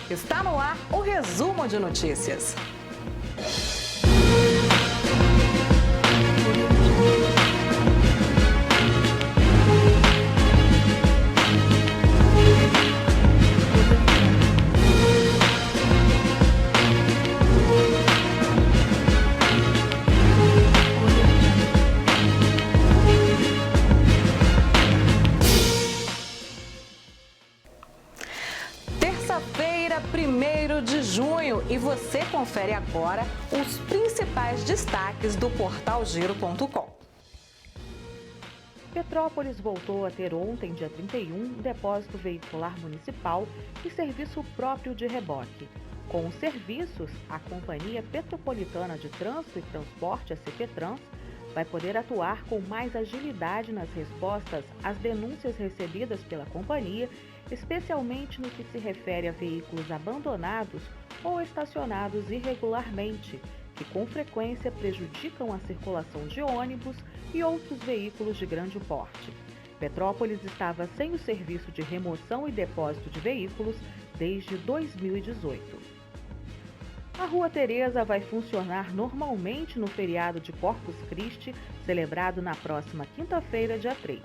Está no ar o resumo de notícias. Terça-feira, 1º de junho, e você confere agora os principais destaques do portal Giro.com. Petrópolis voltou a ter ontem, dia 31, um depósito veicular municipal e serviço próprio de reboque. Com os serviços, a Companhia Petropolitana de Trânsito e Transporte, a CPTrans, vai poder atuar com mais agilidade nas respostas às denúncias recebidas pela companhia, especialmente no que se refere a veículos abandonados ou estacionados irregularmente, que com frequência prejudicam a circulação de ônibus e outros veículos de grande porte. Petrópolis estava sem o serviço de remoção e depósito de veículos desde 2018. A Rua Teresa vai funcionar normalmente no feriado de Corpus Christi, celebrado na próxima quinta-feira, dia 3.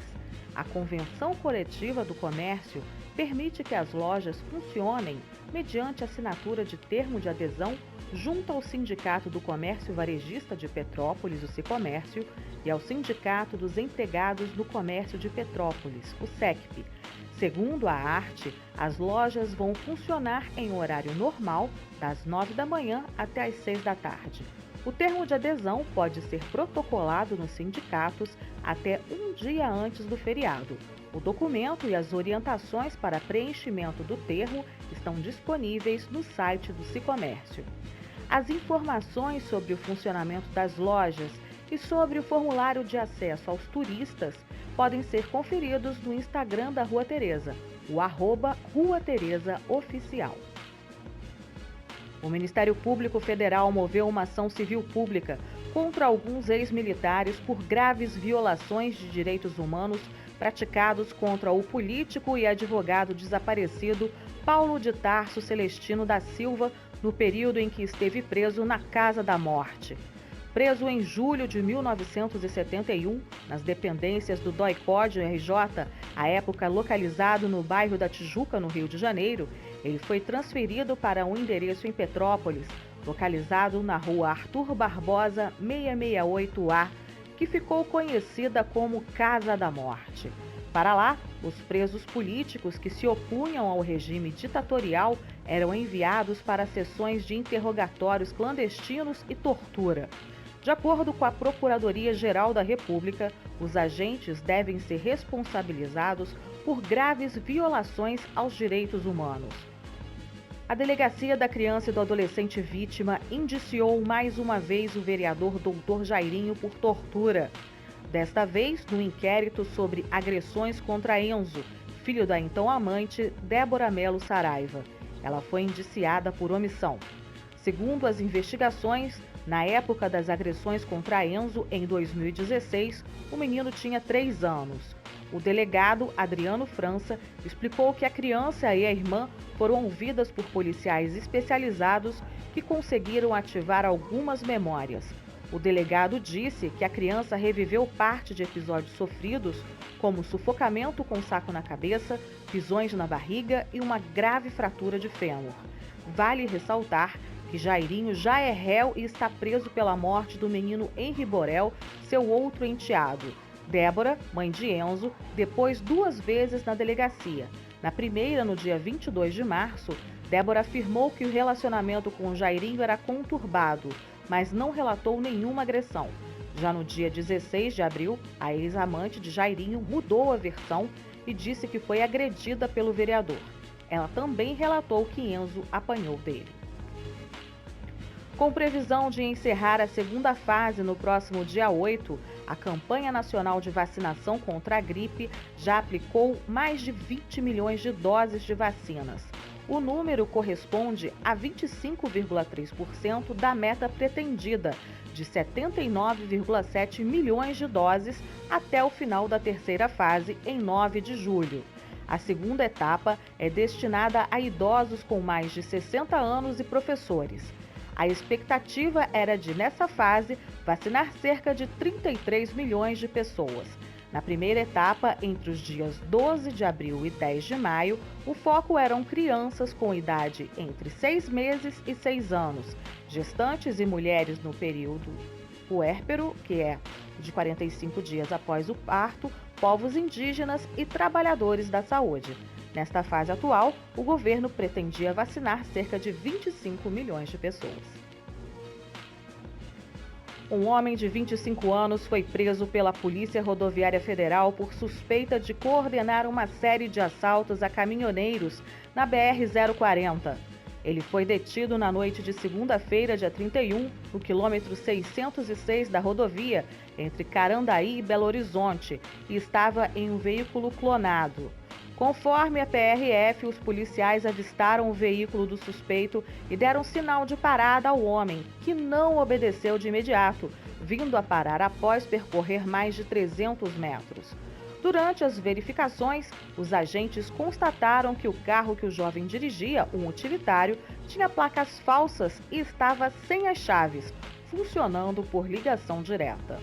A Convenção Coletiva do Comércio permite que as lojas funcionem mediante assinatura de termo de adesão junto ao Sindicato do Comércio Varejista de Petrópolis, o Sicomércio, e ao Sindicato dos Empregados do Comércio de Petrópolis, o SECP. Segundo a arte, as lojas vão funcionar em horário normal, das 9 da manhã até as 6 da tarde. O termo de adesão pode ser protocolado nos sindicatos até um dia antes do feriado. O documento e as orientações para preenchimento do termo estão disponíveis no site do Sicomércio. As informações sobre o funcionamento das lojas e sobre o formulário de acesso aos turistas podem ser conferidos no Instagram da Rua Teresa, o @RuaTeresaOficial. O Ministério Público Federal moveu uma ação civil pública contra alguns ex-militares por graves violações de direitos humanos praticados contra o político e advogado desaparecido Paulo de Tarso Celestino da Silva no período em que esteve preso na Casa da Morte. Preso em julho de 1971, nas dependências do DOI-CODE RJ, à época localizado no bairro da Tijuca, no Rio de Janeiro, ele foi transferido para um endereço em Petrópolis, localizado na rua Arthur Barbosa 668A, que ficou conhecida como Casa da Morte. Para lá, os presos políticos que se opunham ao regime ditatorial eram enviados para sessões de interrogatórios clandestinos e tortura. De acordo com a Procuradoria-Geral da República, os agentes devem ser responsabilizados por graves violações aos direitos humanos. A Delegacia da Criança e do Adolescente Vítima indiciou mais uma vez o vereador Dr. Jairinho por tortura. Desta vez, no inquérito sobre agressões contra Enzo, filho da então amante Débora Melo Saraiva. Ela foi indiciada por omissão. Segundo as investigações, na época das agressões contra Enzo, em 2016, o menino tinha 3 anos. O delegado Adriano França explicou que a criança e a irmã foram ouvidas por policiais especializados que conseguiram ativar algumas memórias. O delegado disse que a criança reviveu parte de episódios sofridos, como sufocamento com saco na cabeça, pisões na barriga e uma grave fratura de fêmur. Vale ressaltar que Jairinho já é réu e está preso pela morte do menino Henri Borel, seu outro enteado. Débora, mãe de Enzo, depois 2 vezes na delegacia. Na primeira, no dia 22 de março, Débora afirmou que o relacionamento com Jairinho era conturbado, mas não relatou nenhuma agressão. Já no dia 16 de abril, a ex-amante de Jairinho mudou a versão e disse que foi agredida pelo vereador. Ela também relatou que Enzo apanhou dele. Com previsão de encerrar a segunda fase no próximo dia 8, a Campanha Nacional de Vacinação contra a Gripe já aplicou mais de 20 milhões de doses de vacinas. O número corresponde a 25,3% da meta pretendida, de 79,7 milhões de doses até o final da terceira fase, em 9 de julho. A segunda etapa é destinada a idosos com mais de 60 anos e professores. A expectativa era de, nessa fase, vacinar cerca de 33 milhões de pessoas. Na primeira etapa, entre os dias 12 de abril e 10 de maio, o foco eram crianças com idade entre 6 meses e 6 anos, gestantes e mulheres no período puérpero, que é de 45 dias após o parto, povos indígenas e trabalhadores da saúde. Nesta fase atual, o governo pretendia vacinar cerca de 25 milhões de pessoas. Um homem de 25 anos foi preso pela Polícia Rodoviária Federal por suspeita de coordenar uma série de assaltos a caminhoneiros na BR-040. Ele foi detido na noite de segunda-feira, dia 31, no quilômetro 606 da rodovia, entre Carandaí e Belo Horizonte, e estava em um veículo clonado. Conforme a PRF, os policiais avistaram o veículo do suspeito e deram sinal de parada ao homem, que não obedeceu de imediato, vindo a parar após percorrer mais de 300 metros. Durante as verificações, os agentes constataram que o carro que o jovem dirigia, um utilitário, tinha placas falsas e estava sem as chaves, funcionando por ligação direta.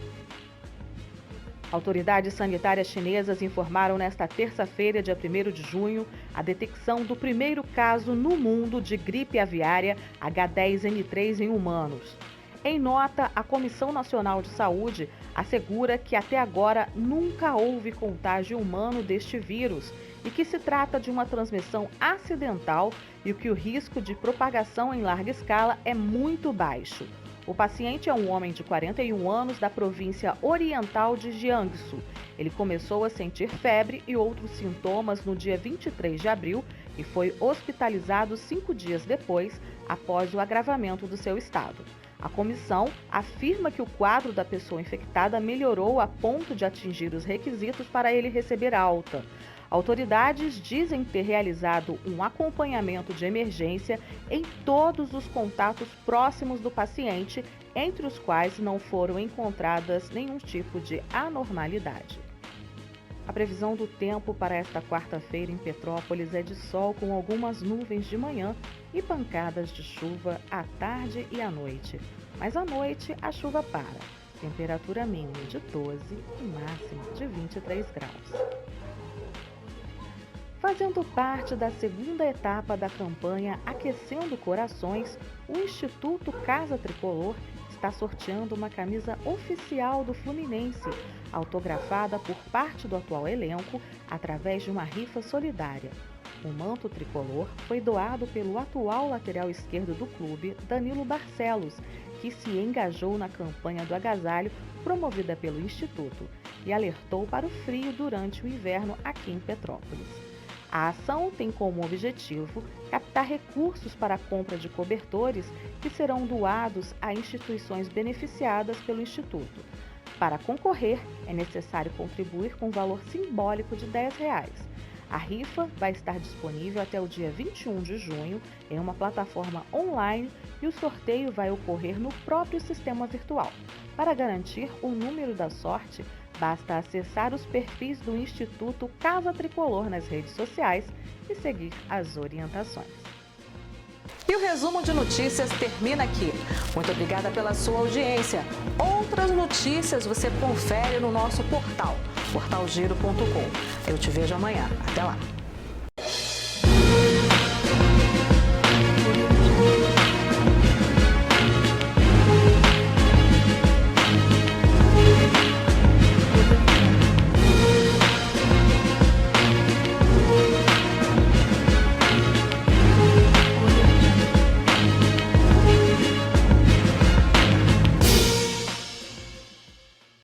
Autoridades sanitárias chinesas informaram nesta terça-feira, dia 1º de junho, a detecção do primeiro caso no mundo de gripe aviária H10N3 em humanos. Em nota, a Comissão Nacional de Saúde assegura que até agora nunca houve contágio humano deste vírus e que se trata de uma transmissão acidental e que o risco de propagação em larga escala é muito baixo. O paciente é um homem de 41 anos da província oriental de Jiangsu. Ele começou a sentir febre e outros sintomas no dia 23 de abril e foi hospitalizado 5 dias depois, após o agravamento do seu estado. A comissão afirma que o quadro da pessoa infectada melhorou a ponto de atingir os requisitos para ele receber alta. Autoridades dizem ter realizado um acompanhamento de emergência em todos os contatos próximos do paciente, entre os quais não foram encontradas nenhum tipo de anormalidade. A previsão do tempo para esta quarta-feira em Petrópolis é de sol com algumas nuvens de manhã e pancadas de chuva à tarde e à noite. Mas à noite a chuva para. Temperatura mínima de 12 e máxima de 23 graus. Fazendo parte da segunda etapa da campanha Aquecendo Corações, o Instituto Casa Tricolor está sorteando uma camisa oficial do Fluminense, autografada por parte do atual elenco através de uma rifa solidária. O manto tricolor foi doado pelo atual lateral esquerdo do clube, Danilo Barcelos, que se engajou na campanha do agasalho promovida pelo Instituto e alertou para o frio durante o inverno aqui em Petrópolis. A ação tem como objetivo captar recursos para a compra de cobertores que serão doados a instituições beneficiadas pelo Instituto. Para concorrer, é necessário contribuir com um valor simbólico de R$10. A rifa vai estar disponível até o dia 21 de junho em uma plataforma online e o sorteio vai ocorrer no próprio sistema virtual. Para garantir o número da sorte, basta acessar os perfis do Instituto Casa Tricolor nas redes sociais e seguir as orientações. E o resumo de notícias termina aqui. Muito obrigada pela sua audiência. Outras notícias você confere no nosso portal, portalgiro.com. Eu te vejo amanhã. Até lá.